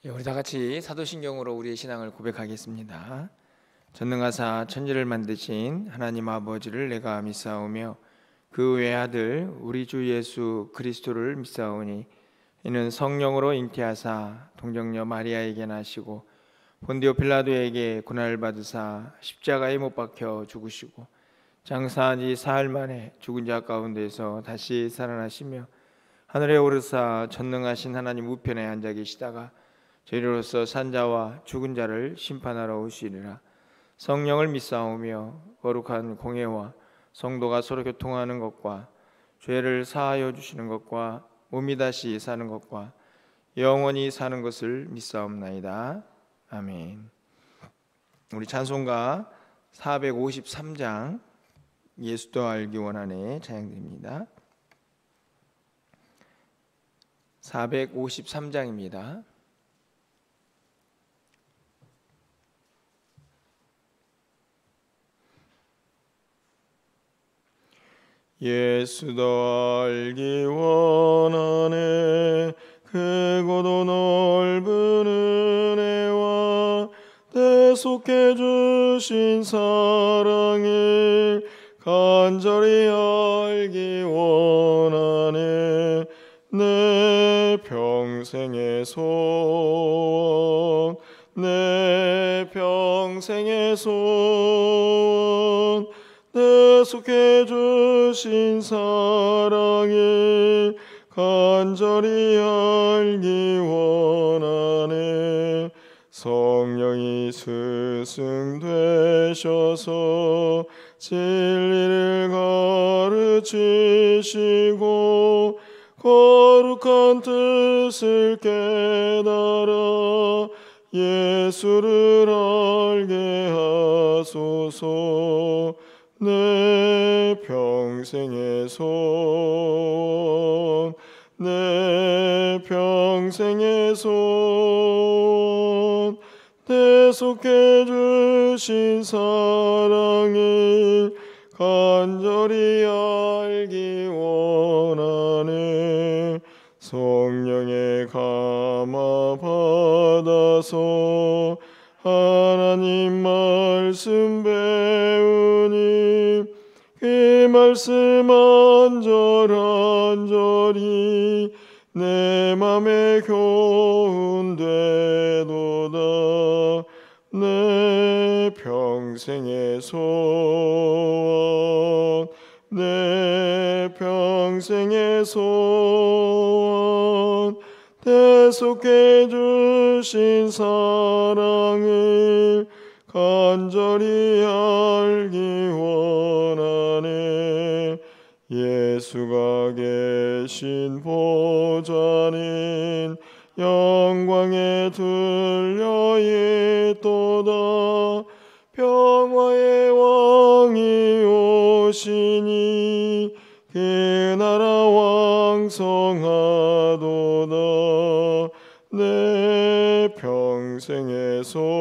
우리 다 같이 사도신경으로 우리의 신앙을 고백하겠습니다. 전능하사 천지를 만드신 하나님 아버지를 내가 믿사오며 그 외아들 우리 주 예수 그리스도를 믿사오니 이는 성령으로 잉태하사 동정녀 마리아에게 나시고 본디오 빌라도에게 고난을 받으사 십자가에 못 박혀 죽으시고 장사한 지 사흘 만에 죽은 자 가운데서 다시 살아나시며 하늘에 오르사 전능하신 하나님 우편에 앉아 계시다가 저희로서 산자와 죽은 자를 심판하러 오시리라. 성령을 믿사오며 거룩한 공회와 성도가 서로 교통하는 것과 죄를 사하여 주시는 것과 몸이 다시 사는 것과 영원히 사는 것을 믿사옵나이다. 아멘. 우리 찬송가 453장 예수도 알기 원하네 찬양드립니다. 453장입니다. 예수도 알기 원하네 크고도 넓은 은혜와 대속해 주신 사랑을 간절히 알기 원하네 내 평생의 소원 내 평생의 소원 대속해 주신 사랑을 간절히 알기 원하네 성령이 스승되셔서 진리를 가르치시고 거룩한 뜻을 깨달아 예수를 알게 하소서 내 평생의 소원 내 평생의 소원 대속해 주신 사랑을 간절히 알기 원하네 성령의 감화 받아서 하나님 말씀 배우니 그 말씀 한절한절이 내 맘에 교훈되도다 내 평생의 소원 내 평생의 소원 대속해 주신 사랑을 간절히 알기 원하네 예수가 계신 보좌는 영광에 들려 있도다 평화의 왕이 오시니 그 나라 왕성하도다 내 평생의 소원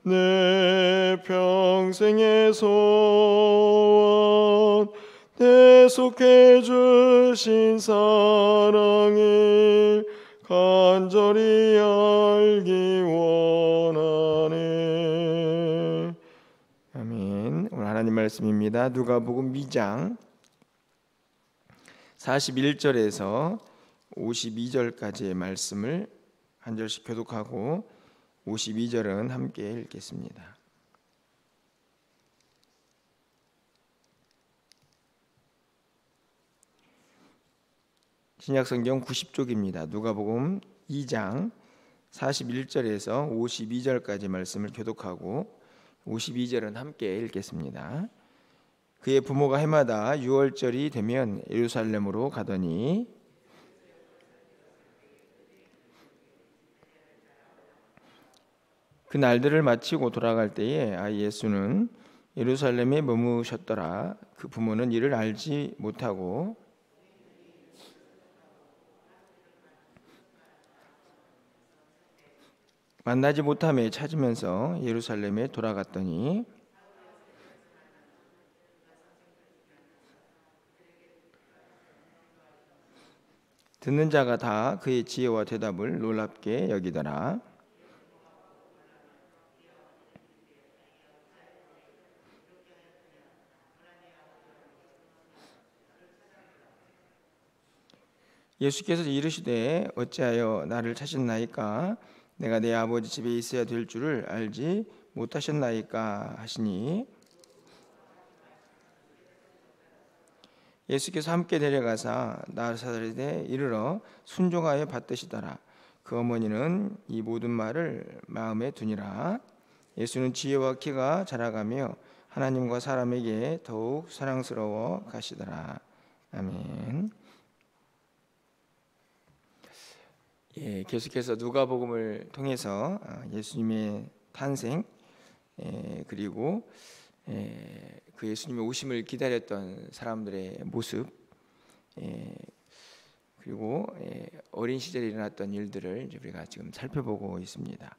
내 평생의 소원 대속해 주신 사랑을 간절히 알기 원하네. 아멘. 오늘 하나님 말씀입니다. 누가복음 2장 41절에서 52절까지의 말씀을 한 절씩 교독하고 52절은 함께 읽겠습니다. 신약성경 90쪽입니다. 누가복음 2장 41절에서 52절까지 말씀을 교독하고 52절은 함께 읽겠습니다. 그의 부모가 해마다 유월절이 되면 예루살렘으로 가더니 그 날들을 마치고 돌아갈 때에 예수는 예루살렘에 머무셨더라. 그 부모는 이를 알지 못하고 만나지 못함에 찾으면서 예루살렘에 돌아갔더니 듣는 자가 다 그의 지혜와 대답을 놀랍게 여기더라. 예수께서 이르시되 어찌하여 나를 찾으셨나이까? 내가 내 아버지 집에 있어야 될 줄을 알지 못하셨나이까 하시니, 예수께서 함께 데려가사 나사렛에 이르러 순종하여 받드시더라. 그 어머니는 이 모든 말을 마음에 두니라. 예수는 지혜와 키가 자라가며 하나님과 사람에게 더욱 사랑스러워 가시더라. 아멘. 계속해서 누가복음을 통해서 예수님의 탄생, 그리고 그 예수님의 오심을 기다렸던 사람들의 모습, 그리고 어린 시절에 일어났던 일들을 우리가 지금 살펴보고 있습니다.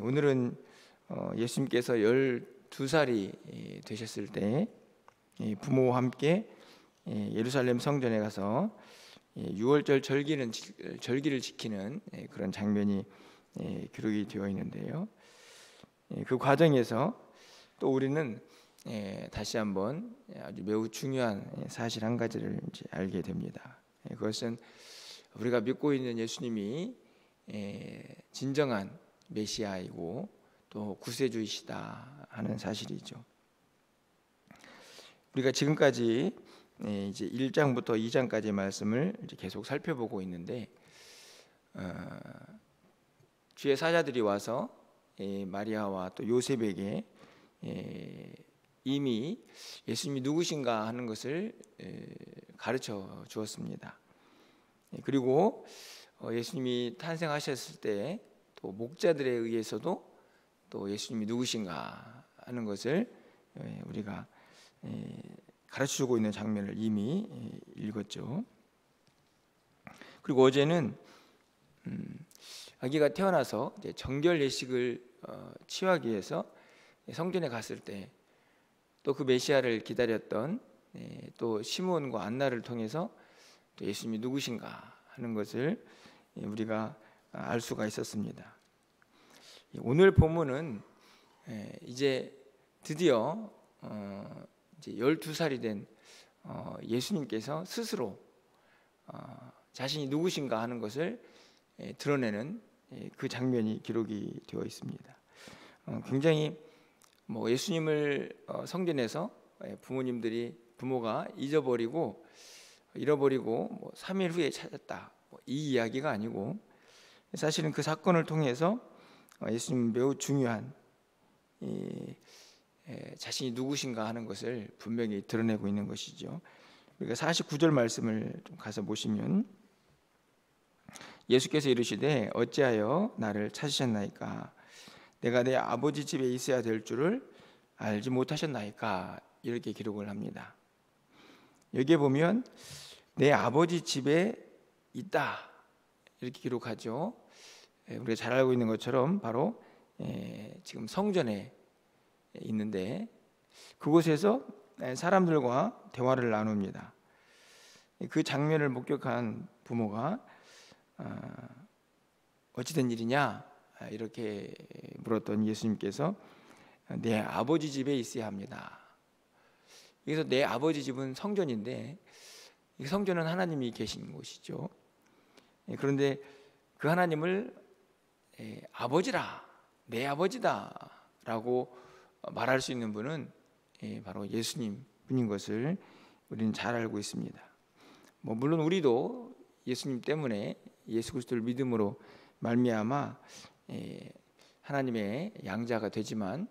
오늘은 예수님께서 12살이 되셨을 때 부모와 함께 예루살렘 성전에 가서 6월절 절기를 지키는 그런 장면이 기록이 되어 있는데요. 그 과정에서 또 우리는 다시 한번 아주 매우 중요한 사실 한 가지를 이제 알게 됩니다. 그것은 우리가 믿고 있는 예수님이 진정한 메시아이고 또 구세주이시다 하는 사실이죠. 우리가 지금까지 이제 1장부터 2장까지의 말씀을 이제 계속 살펴보고 있는데, 주의 사자들이 와서 마리아와 또 요셉에게 이미 예수님이 누구신가 하는 것을 가르쳐 주었습니다. 그리고 예수님이 탄생하셨을 때 또 목자들에 의해서도 또 예수님이 누구신가 하는 것을 우리가 가르쳐주고 있는 장면을 이미 읽었죠. 그리고 어제는 아기가 태어나서 이제 정결 예식을 취하기 위해서 성전에 갔을 때 또 그 메시아를 기다렸던 또 시므온과 안나를 통해서 또 예수님이 누구신가 하는 것을 우리가 알 수가 있었습니다. 오늘 본문은 이제 드디어 이제 12살이 된 예수님께서 스스로 자신이 누구신가 하는 것을 드러내는 그 장면이 기록이 되어 있습니다. 굉장히 예수님을 성전에서 부모가 잃어버리고 3일 후에 찾았다, 이 이야기가 아니고, 사실은 그 사건을 통해서 예수님은 매우 중요한 자신이 누구신가 하는 것을 분명히 드러내고 있는 것이죠. 우리가 49절 말씀을 좀 가서 보시면, 예수께서 이르시되 어찌하여 나를 찾으셨나이까? 내가 내 아버지 집에 있어야 될 줄을 알지 못하셨나이까? 이렇게 기록을 합니다. 여기에 보면 내 아버지 집에 있다 이렇게 기록하죠. 우리가 잘 알고 있는 것처럼 바로 지금 성전에 있는데, 그곳에서 사람들과 대화를 나눕니다. 그 장면을 목격한 부모가 어찌된 일이냐 이렇게 물었던 예수님께서 내 아버지 집에 있어야 합니다. 여기서 내 아버지 집은 성전인데, 이 성전은 하나님이 계신 곳이죠. 그런데 그 하나님을 아버지라, 내 아버지다 라고 말할 수 있는 분은 바로 예수님 분인 것을 우리는 잘 알고 있습니다. 물론 우리도 예수님 때문에 예수 그리스도를 믿음으로 말미암아 하나님의 양자가 되지만,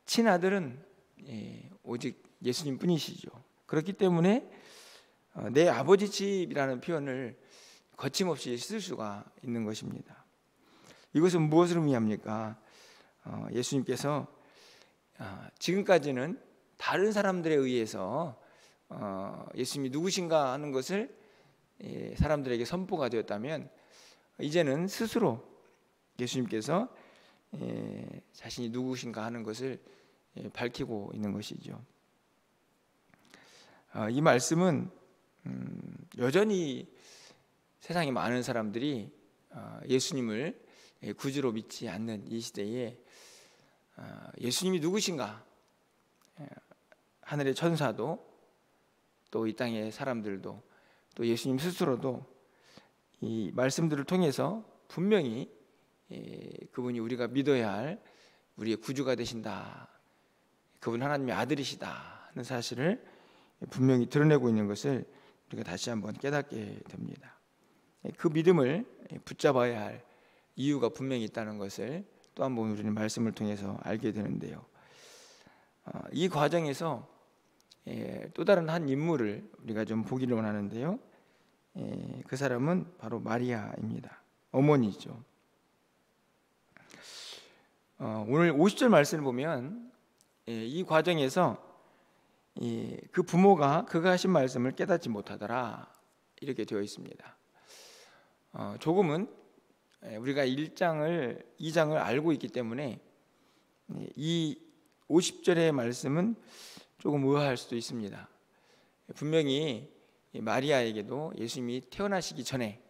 친아들은 오직 예수님 뿐이시죠. 그렇기 때문에 내 아버지 집이라는 표현을 거침없이 쓸 수가 있는 것입니다. 이것은 무엇을 의미합니까? 예수님께서 지금까지는 다른 사람들에 의해서 예수님이 누구신가 하는 것을 사람들에게 선포가 되었다면, 이제는 스스로 예수님께서 자신이 누구신가 하는 것을 밝히고 있는 것이죠. 이 말씀은 여전히 세상에 많은 사람들이 예수님을 구주로 믿지 않는 이 시대에 예수님이 누구신가? 하늘의 천사도 또 이 땅의 사람들도 또 예수님 스스로도 이 말씀들을 통해서 분명히 그분이 우리가 믿어야 할 우리의 구주가 되신다, 그분 하나님의 아들이시다 하는 사실을 분명히 드러내고 있는 것을 우리가 다시 한번 깨닫게 됩니다. 그 믿음을 붙잡아야 할 이유가 분명히 있다는 것을 또 한번 우리는 말씀을 통해서 알게 되는데요. 이 과정에서 또 다른 한 인물을 우리가 좀 보기를 원하는데요. 그 사람은 바로 마리아입니다. 어머니죠. 오늘 50절 말씀을 보면 이 과정에서 그 부모가 그가 하신 말씀을 깨닫지 못하더라 이렇게 되어 있습니다. 조금은 우리가 1장을 2장을 알고 있기 때문에 이 50절의 말씀은 조금 의아할 수도 있습니다. 분명히 마리아에게도 예수님이 태어나시기 전에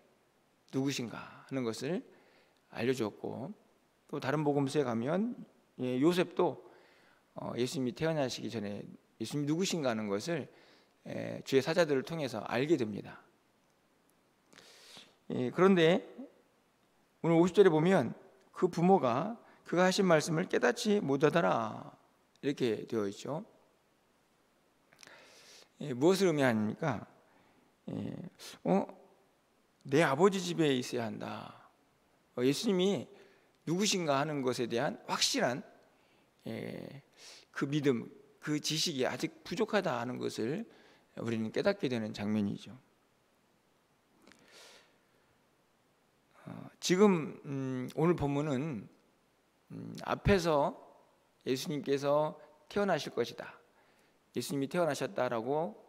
누구신가 하는 것을 알려주었고, 또 다른 복음서에 가면 요셉도 예수님이 태어나시기 전에 예수님이 누구신가 하는 것을 주의 사자들을 통해서 알게 됩니다. 그런데 오늘 50절에 보면 그 부모가 그가 하신 말씀을 깨닫지 못하더라 이렇게 되어 있죠. 무엇을 의미합니까? 내 아버지 집에 있어야 한다. 예수님이 누구신가 하는 것에 대한 확실한 그 믿음, 그 지식이 아직 부족하다 하는 것을 우리는 깨닫게 되는 장면이죠. 지금 오늘 본문은 앞에서 예수님께서 태어나실 것이다, 예수님이 태어나셨다라고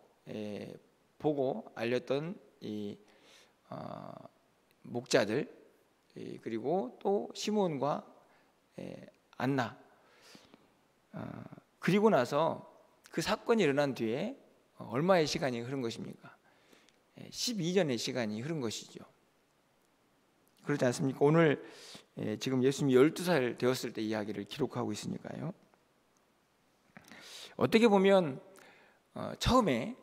보고 알렸던 이 목자들, 그리고 또 시몬과 안나, 그리고 나서 그 사건이 일어난 뒤에 얼마의 시간이 흐른 것입니까? 12년의 시간이 흐른 것이죠. 그렇지 않습니까? 오늘 지금 예수님이 12살 되었을 때 이야기를 기록하고 있으니까요. 어떻게 보면 처음에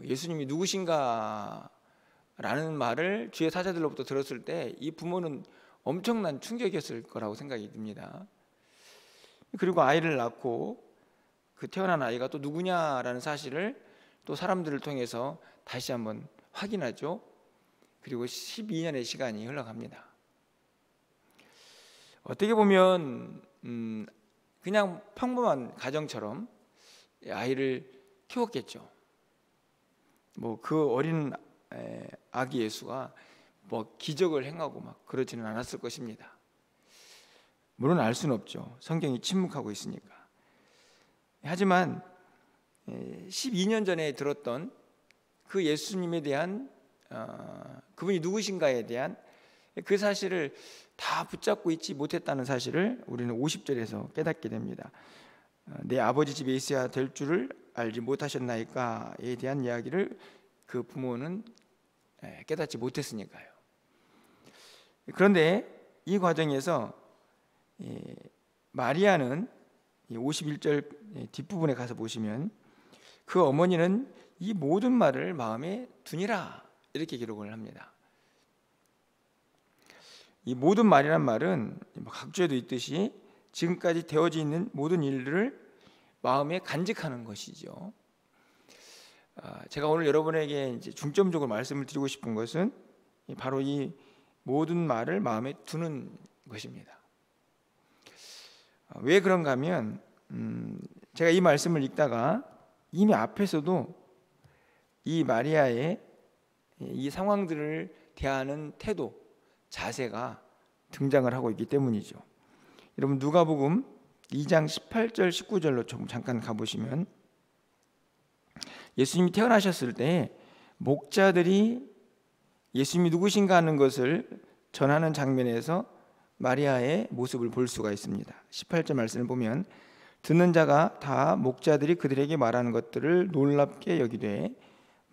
예수님이 누구신가 라는 말을 주의 사자들로부터 들었을 때 이 부모는 엄청난 충격이었을 거라고 생각이 듭니다. 그리고 아이를 낳고 그 태어난 아이가 또 누구냐라는 사실을 또 사람들을 통해서 다시 한번 확인하죠. 그리고 12년의 시간이 흘러갑니다. 어떻게 보면 그냥 평범한 가정처럼 아이를 키웠겠죠. 뭐 그 어린 아기 예수가 뭐 기적을 행하고 막 그러지는 않았을 것입니다. 물론 알 수는 없죠. 성경이 침묵하고 있으니까. 하지만 12년 전에 들었던 그 예수님에 대한 그분이 누구신가에 대한 그 사실을 다 붙잡고 있지 못했다는 사실을 우리는 50절에서 깨닫게 됩니다. 내 아버지 집에 있어야 될 줄을 알지 못하셨나이까에 대한 이야기를 그 부모는 깨닫지 못했으니까요. 그런데 이 과정에서 마리아는 51절 뒷부분에 가서 보시면 그 어머니는 이 모든 말을 마음에 두니라 이렇게 기록을 합니다. 이 모든 말이란 말은 각주에도 있듯이 지금까지 되어져 있는 모든 일들을 마음에 간직하는 것이죠. 제가 오늘 여러분에게 이제 중점적으로 말씀을 드리고 싶은 것은 바로 이 모든 말을 마음에 두는 것입니다. 왜 그런가 하면 제가 이 말씀을 읽다가 이미 앞에서도 이 마리아의 이 상황들을 대하는 태도, 자세가 등장을 하고 있기 때문이죠. 여러분 누가복음 2장 18절 19절로 좀 잠깐 가보시면 예수님이 태어나셨을 때 목자들이 예수님이 누구신가 하는 것을 전하는 장면에서 마리아의 모습을 볼 수가 있습니다. 18절 말씀을 보면 듣는 자가 다 목자들이 그들에게 말하는 것들을 놀랍게 여기되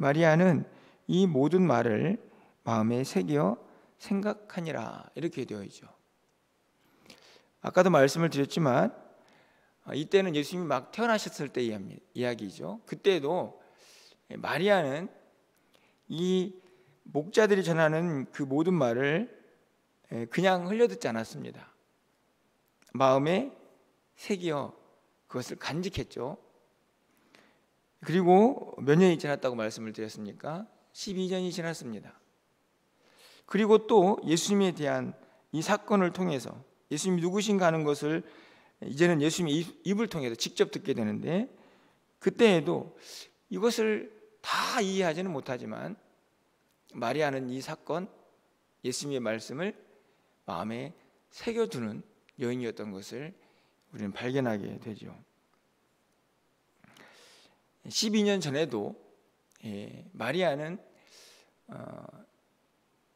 마리아는 이 모든 말을 마음에 새겨 생각하니라 이렇게 되어 있죠. 아까도 말씀을 드렸지만 이때는 예수님이 막 태어나셨을 때 이야기죠. 그때도 마리아는 이 목자들이 전하는 그 모든 말을 그냥 흘려듣지 않았습니다. 마음에 새겨 그것을 간직했죠. 그리고 몇 년이 지났다고 말씀을 드렸습니까? 12년이 지났습니다. 그리고 또 예수님에 대한 이 사건을 통해서 예수님이 누구신가 하는 것을 이제는 예수님의 입을 통해서 직접 듣게 되는데, 그때에도 이것을 다 이해하지는 못하지만 마리아는 이 사건, 예수님의 말씀을 마음에 새겨두는 여인이었던 것을 우리는 발견하게 되죠. 12년 전에도 마리아는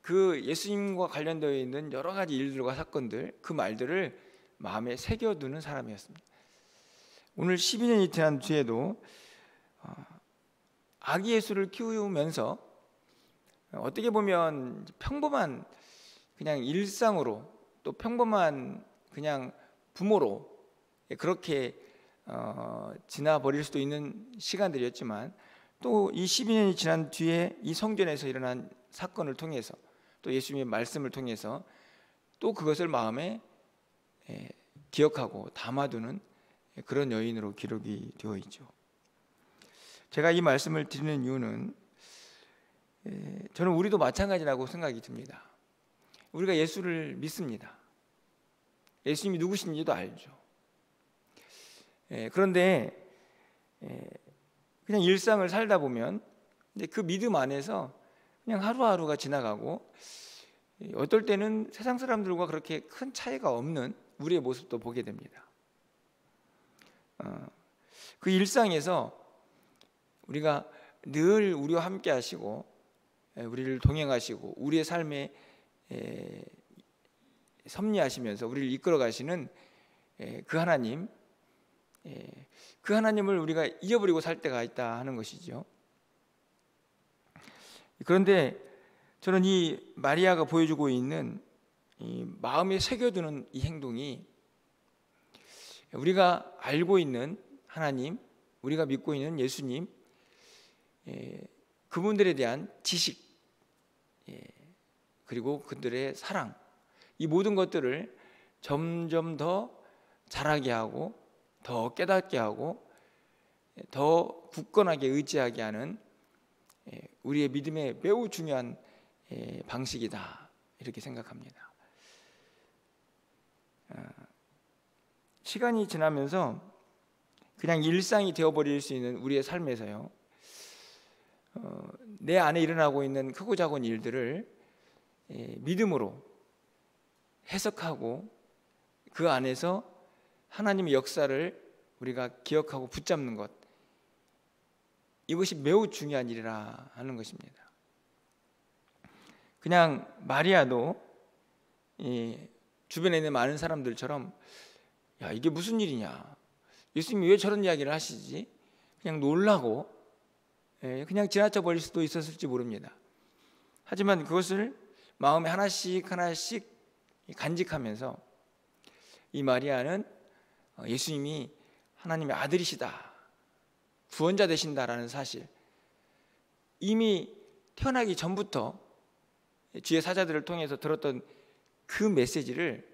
그 예수님과 관련되어 있는 여러 가지 일들과 사건들, 그 말들을 마음에 새겨두는 사람이었습니다. 오늘 12년이 지난 뒤에도 아기 예수를 키우면서 어떻게 보면 평범한 그냥 일상으로, 또 평범한 그냥 부모로 그렇게 지나버릴 수도 있는 시간들이었지만, 또 이 12년이 지난 뒤에 이 성전에서 일어난 사건을 통해서, 또 예수님의 말씀을 통해서 또 그것을 마음에 기억하고 담아두는 그런 여인으로 기록이 되어 있죠. 제가 이 말씀을 드리는 이유는 저는 우리도 마찬가지라고 생각이 듭니다. 우리가 예수를 믿습니다. 예수님이 누구신지도 알죠. 그런데 그냥 일상을 살다 보면 그 믿음 안에서 그냥 하루하루가 지나가고, 어떨 때는 세상 사람들과 그렇게 큰 차이가 없는 우리의 모습도 보게 됩니다. 그 일상에서 우리가 늘 우리와 함께 하시고 우리를 동행하시고 우리의 삶에 섭리하시면서 우리를 이끌어 가시는 그 하나님, 그 하나님을 우리가 잊어버리고 살 때가 있다 하는 것이죠. 그런데 저는 이 마리아가 보여주고 있는 이 마음에 새겨두는 이 행동이 우리가 알고 있는 하나님, 우리가 믿고 있는 예수님, 그분들에 대한 지식, 그리고 그들의 사랑, 이 모든 것들을 점점 더 자라게 하고 더 깨닫게 하고 더 굳건하게 의지하게 하는 우리의 믿음의 매우 중요한 방식이다, 이렇게 생각합니다. 시간이 지나면서 그냥 일상이 되어버릴 수 있는 우리의 삶에서요, 내 안에 일어나고 있는 크고 작은 일들을 믿음으로 해석하고 그 안에서 하나님의 역사를 우리가 기억하고 붙잡는 것, 이것이 매우 중요한 일이라 하는 것입니다. 그냥 마리아도 주변에 있는 많은 사람들처럼 야, 이게 무슨 일이냐, 예수님이 왜 저런 이야기를 하시지, 그냥 놀라고 그냥 지나쳐 버릴 수도 있었을지 모릅니다. 하지만 그것을 마음에 하나씩 하나씩 간직하면서 이 마리아는 예수님이 하나님의 아들이시다, 구원자 되신다라는 사실, 이미 태어나기 전부터 주의 사자들을 통해서 들었던 그 메시지를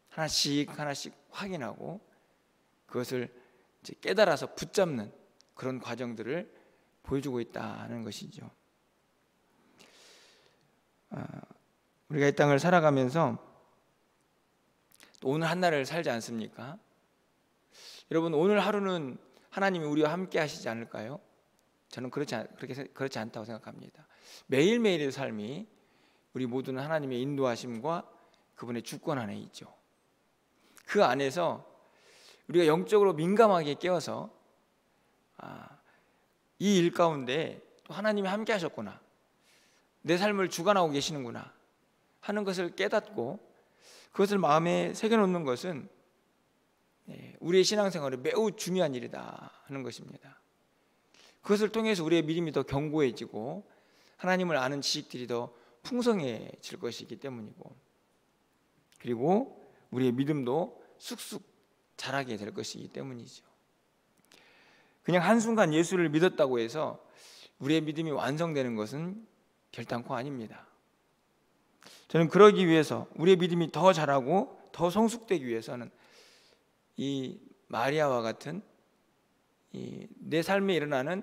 하나씩 하나씩 확인하고 그것을 이제 깨달아서 붙잡는 그런 과정들을 보여주고 있다는 것이죠. 우리가 이 땅을 살아가면서 또 오늘 한 날을 살지 않습니까? 여러분, 오늘 하루는 하나님이 우리와 함께 하시지 않을까요? 저는 그렇지 않다고 생각합니다. 매일매일의 삶이 우리 모두는 하나님의 인도하심과 그분의 주권 안에 있죠. 그 안에서 우리가 영적으로 민감하게 깨어서 이 일 가운데 또 하나님이 함께 하셨구나, 내 삶을 주관하고 계시는구나 하는 것을 깨닫고 그것을 마음에 새겨놓는 것은 우리의 신앙생활에 매우 중요한 일이다 하는 것입니다. 그것을 통해서 우리의 믿음이 더 견고해지고 하나님을 아는 지식들이 더 풍성해질 것이기 때문이고, 그리고 우리의 믿음도 쑥쑥 자라게 될 것이기 때문이죠. 그냥 한순간 예수를 믿었다고 해서 우리의 믿음이 완성되는 것은 결단코 아닙니다. 저는 그러기 위해서, 우리의 믿음이 더 자라고 더 성숙되기 위해서는 이 마리아와 같은 내 삶에 일어나는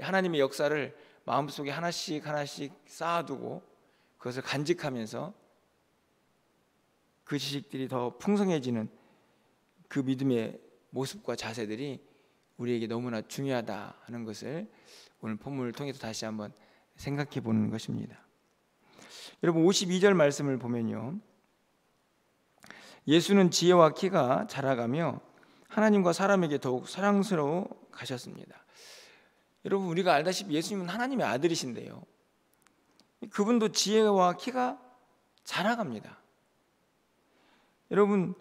하나님의 역사를 마음속에 하나씩 하나씩 쌓아두고 그것을 간직하면서 그 지식들이 더 풍성해지는 그 믿음의 모습과 자세들이 우리에게 너무나 중요하다 하는 것을 오늘 본문을 통해서 다시 한번 생각해 보는 것입니다. 여러분, 52절 말씀을 보면요, 예수는 지혜와 키가 자라가며 하나님과 사람에게 더욱 사랑스러워 가셨습니다. 여러분, 우리가 알다시피 예수님은 하나님의 아들이신데요, 그분도 지혜와 키가 자라갑니다. 여러분,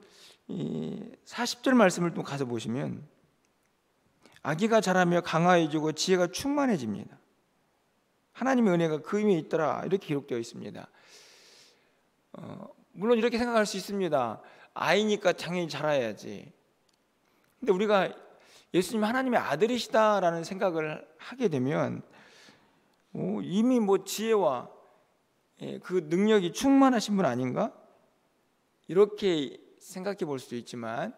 이 40절 말씀을 또 가서 보시면 아기가 자라며 강화해지고 지혜가 충만해집니다. 하나님의 은혜가 그 위에 있더라, 이렇게 기록되어 있습니다. 물론 이렇게 생각할 수 있습니다. 아이니까 당연히 자라야지. 근데 우리가 예수님이 하나님의 아들이시다라는 생각을 하게 되면 이미 지혜와 그 능력이 충만하신 분 아닌가? 이렇게 생각해 볼 수도 있지만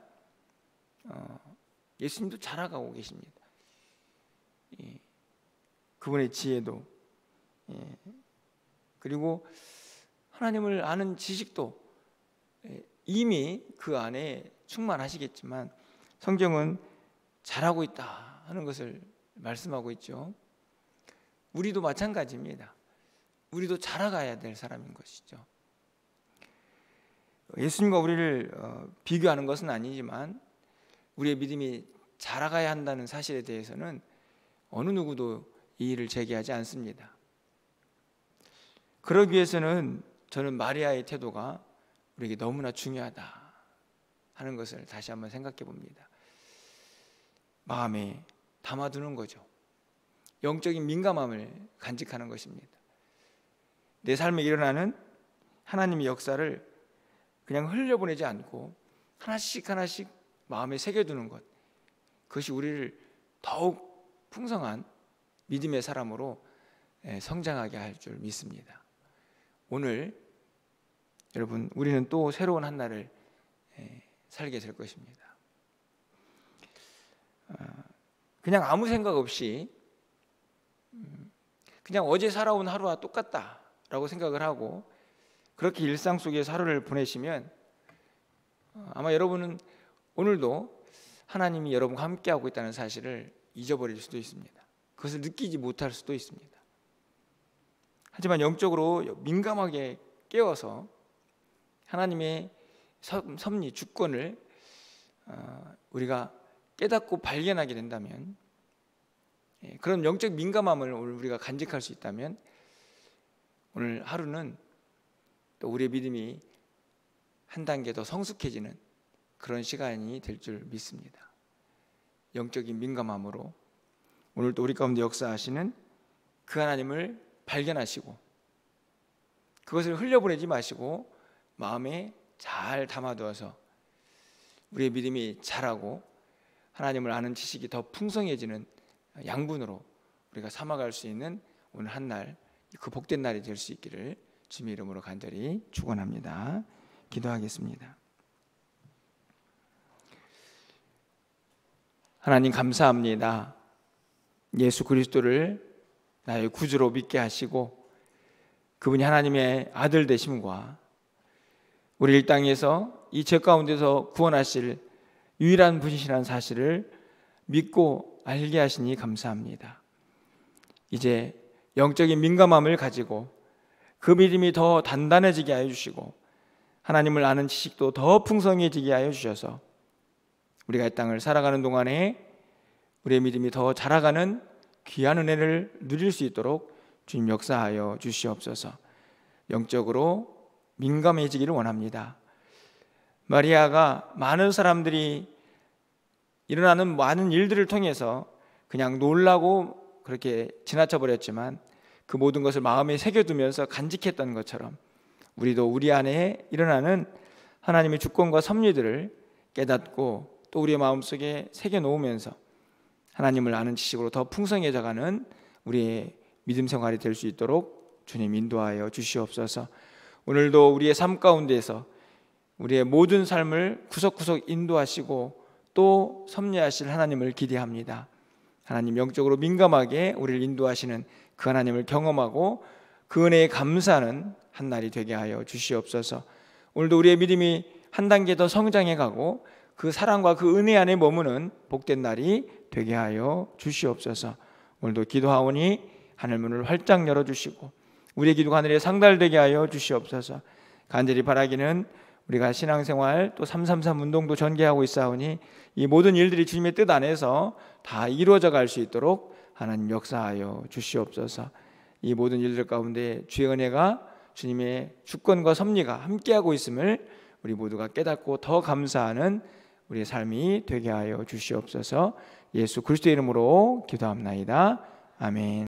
예수님도 자라가고 계십니다. 그분의 지혜도, 그리고 하나님을 아는 지식도 이미 그 안에 충만하시겠지만 성경은 자라고 있다 하는 것을 말씀하고 있죠. 우리도 마찬가지입니다. 우리도 자라가야 될 사람인 것이죠. 예수님과 우리를 비교하는 것은 아니지만 우리의 믿음이 자라가야 한다는 사실에 대해서는 어느 누구도 이의를 제기하지 않습니다. 그러기 위해서는 저는 마리아의 태도가 우리에게 너무나 중요하다 하는 것을 다시 한번 생각해 봅니다. 마음에 담아두는 거죠. 영적인 민감함을 간직하는 것입니다. 내 삶에 일어나는 하나님의 역사를 그냥 흘려보내지 않고 하나씩 하나씩 마음에 새겨두는 것, 그것이 우리를 더욱 풍성한 믿음의 사람으로 성장하게 할 줄 믿습니다. 오늘 여러분, 우리는 또 새로운 한 날을 살게 될 것입니다. 그냥 아무 생각 없이 그냥 어제 살아온 하루와 똑같다라고 생각을 하고 그렇게 일상 속에서 하루를 보내시면 아마 여러분은 오늘도 하나님이 여러분과 함께하고 있다는 사실을 잊어버릴 수도 있습니다. 그것을 느끼지 못할 수도 있습니다. 하지만 영적으로 민감하게 깨워서 하나님의 섭리, 주권을 우리가 깨닫고 발견하게 된다면, 그런 영적 민감함을 오늘 우리가 간직할 수 있다면 오늘 하루는 또 우리의 믿음이 한 단계 더 성숙해지는 그런 시간이 될 줄 믿습니다. 영적인 민감함으로 오늘 또 우리 가운데 역사하시는 그 하나님을 발견하시고 그것을 흘려보내지 마시고 마음에 잘 담아두어서 우리의 믿음이 자라고 하나님을 아는 지식이 더 풍성해지는 양분으로 우리가 삼아갈 수 있는 오늘 한 날, 그 복된 날이 될 수 있기를 주님의 이름으로 간절히 축원합니다. 기도하겠습니다. 하나님, 감사합니다. 예수 그리스도를 나의 구주로 믿게 하시고 그분이 하나님의 아들 되심과 우리 이 땅에서 이 죄 가운데서 구원하실 유일한 분이시라는 사실을 믿고 알게 하시니 감사합니다. 이제 영적인 민감함을 가지고 그 믿음이 더 단단해지게 하여 주시고 하나님을 아는 지식도 더 풍성해지게 하여 주셔서 우리가 이 땅을 살아가는 동안에 우리의 믿음이 더 자라가는 귀한 은혜를 누릴 수 있도록 주님 역사하여 주시옵소서. 영적으로 민감해지기를 원합니다. 마리아가 많은 사람들이 일어나는 많은 일들을 통해서 그냥 놀라고 그렇게 지나쳐 버렸지만 그 모든 것을 마음에 새겨두면서 간직했던 것처럼 우리도 우리 안에 일어나는 하나님의 주권과 섭리들을 깨닫고 또 우리의 마음속에 새겨놓으면서 하나님을 아는 지식으로 더 풍성해져가는 우리의 믿음 생활이 될 수 있도록 주님 인도하여 주시옵소서. 오늘도 우리의 삶 가운데에서 우리의 모든 삶을 구석구석 인도하시고 또 섭리하실 하나님을 기대합니다. 하나님 영적으로 민감하게 우리를 인도하시는 그 하나님을 경험하고 그 은혜에 감사하는 한 날이 되게 하여 주시옵소서. 오늘도 우리의 믿음이 한 단계 더 성장해가고 그 사랑과 그 은혜 안에 머무는 복된 날이 되게 하여 주시옵소서. 오늘도 기도하오니 하늘문을 활짝 열어주시고 우리의 기도가 하늘에 상달되게 하여 주시옵소서. 간절히 바라기는 우리가 신앙생활 또 333 운동도 전개하고 있사오니 이 모든 일들이 주님의 뜻 안에서 다 이루어져 갈 수 있도록 하나님 역사하여 주시옵소서. 이 모든 일들 가운데 주의 은혜가 주님의 주권과 섭리가 함께하고 있음을 우리 모두가 깨닫고 더 감사하는 우리의 삶이 되게 하여 주시옵소서. 예수 그리스도의 이름으로 기도합나이다. 아멘.